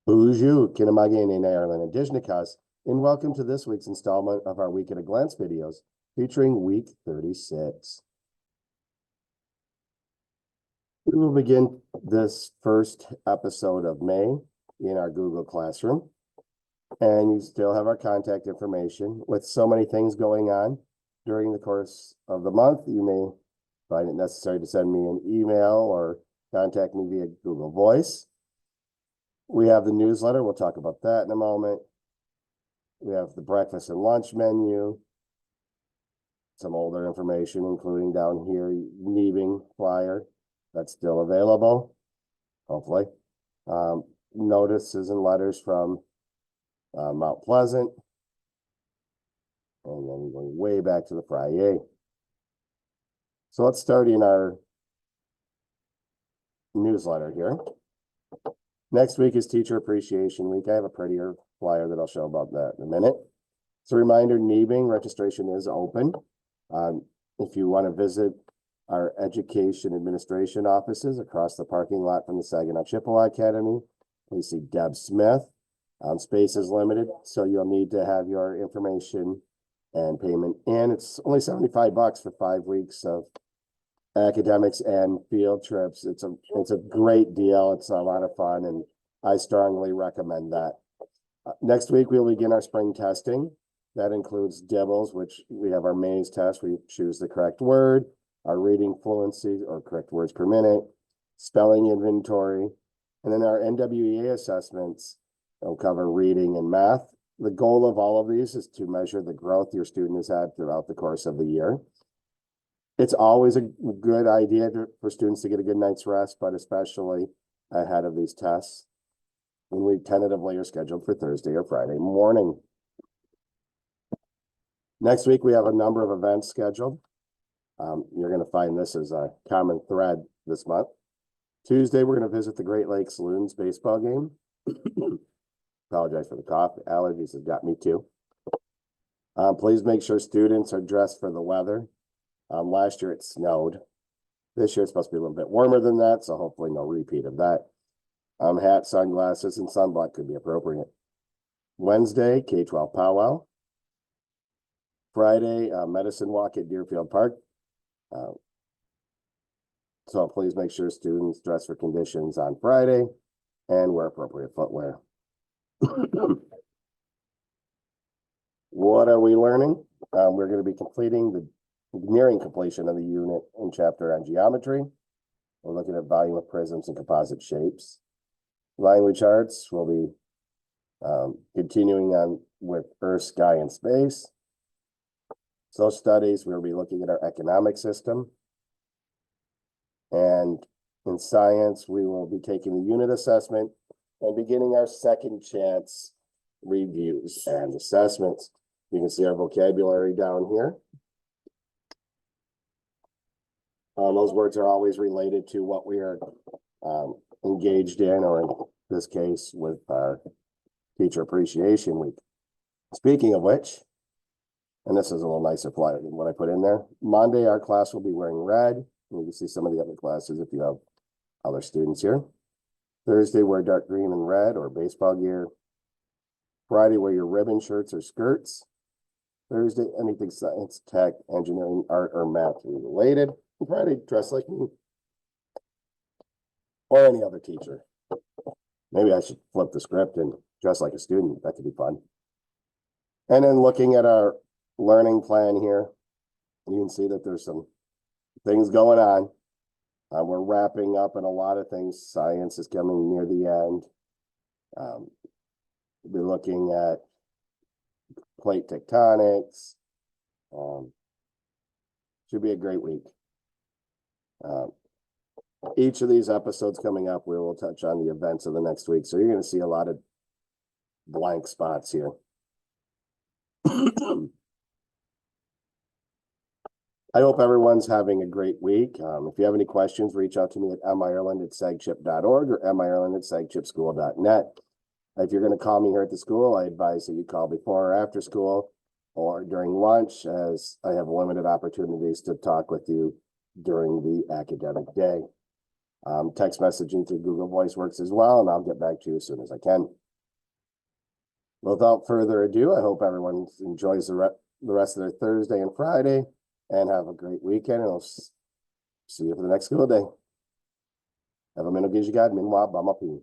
Bonjour, Kinamage and Ireland Indijnikas, and welcome to this week's installment of our Week at a Glance videos featuring week 36. We will begin this first episode of May in our Google Classroom, and you still have our contact information. With so many things going on during the course of the month, you may find it necessary to send me an email or contact me via Google Voice. We have the newsletter. We'll talk about that in a moment. We have the breakfast and lunch menu. Some older information, including down here, Neebing flyer. That's still available, hopefully. Notices and letters from Mount Pleasant. And then going way back to the Friday. So let's start in our newsletter here. Next week is Teacher Appreciation Week. I have a prettier flyer that I'll show about that in a minute. As a reminder, Neebing registration is open. If you want to visit our education administration offices across the parking lot from the Saginaw Chippewa Academy, please see Deb Smith. Space is limited, so you'll need to have your information and payment in. It's only $75 for 5 weeks of academics and field trips. It's a great deal. It's a lot of fun, and I strongly recommend that. Next week, we'll begin our spring testing. That includes DIBELS, which we have our maze test where you choose the correct word, our reading fluency or correct words per minute, spelling inventory, and then our NWEA assessments will cover reading and math. The goal of all of these is to measure the growth your student has had throughout the course of the year. It's always a good idea for students to get a good night's rest, but especially ahead of these tests. And we tentatively are scheduled for Thursday or Friday morning. Next week, we have a number of events scheduled. You're going to find this as a common thread this month. Tuesday, we're going to visit the Great Lakes Loons baseball game. Apologize for the cough. Allergies have got me too. Please make sure students are dressed for the weather. Last year it snowed. This year it's supposed to be a little bit warmer than that, so hopefully no repeat of that. Hat, sunglasses, and sunblock could be appropriate. Wednesday, K-12 powwow. Friday, medicine walk at Deerfield Park. So please make sure students dress for conditions on Friday and wear appropriate footwear. What are we learning? We're going to be nearing completion of the unit and chapter on geometry. We're looking at volume of prisms and composite shapes. Language arts will be continuing on with Earth, Sky, and Space. Social studies, we'll be looking at our economic system. And in science, we will be taking the unit assessment and beginning our second chance reviews and assessments. You can see our vocabulary down here. Those words are always related to what we are engaged in, or in this case, with our Teacher Appreciation Week. Speaking of which, and this is a little nicer flyer than what I put in there. Monday, our class will be wearing red. You can see some of the other classes if you have other students here. Thursday, wear dark green and red or baseball gear. Friday, wear your ribbon shirts or skirts. Thursday, anything science, tech, engineering, art, or math related. And Friday, dress like me or any other teacher. Maybe I should flip the script and dress like a student. That could be fun. And then looking at our learning plan here, you can see that there's some things going on. We're wrapping up in a lot of things. Science is coming near the end. We're looking at plate tectonics. Should be a great week. Each of these episodes coming up, we will touch on the events of the next week. So you're going to see a lot of blank spots here. I hope everyone's having a great week. If you have any questions, reach out to me at mireland@sagchip.org or mireland@sagchipschool.net. If you're going to call me here at the school, I advise that you call before or after school or during lunch, as I have limited opportunities to talk with you during the academic day. Text messaging through Google Voice works as well, and I'll get back to you as soon as I can. Without further ado, I hope everyone enjoys the rest of their Thursday and Friday and have a great weekend. And I'll see you for the next school day. Have a minute, Gijigad, Minwa, Bamapi.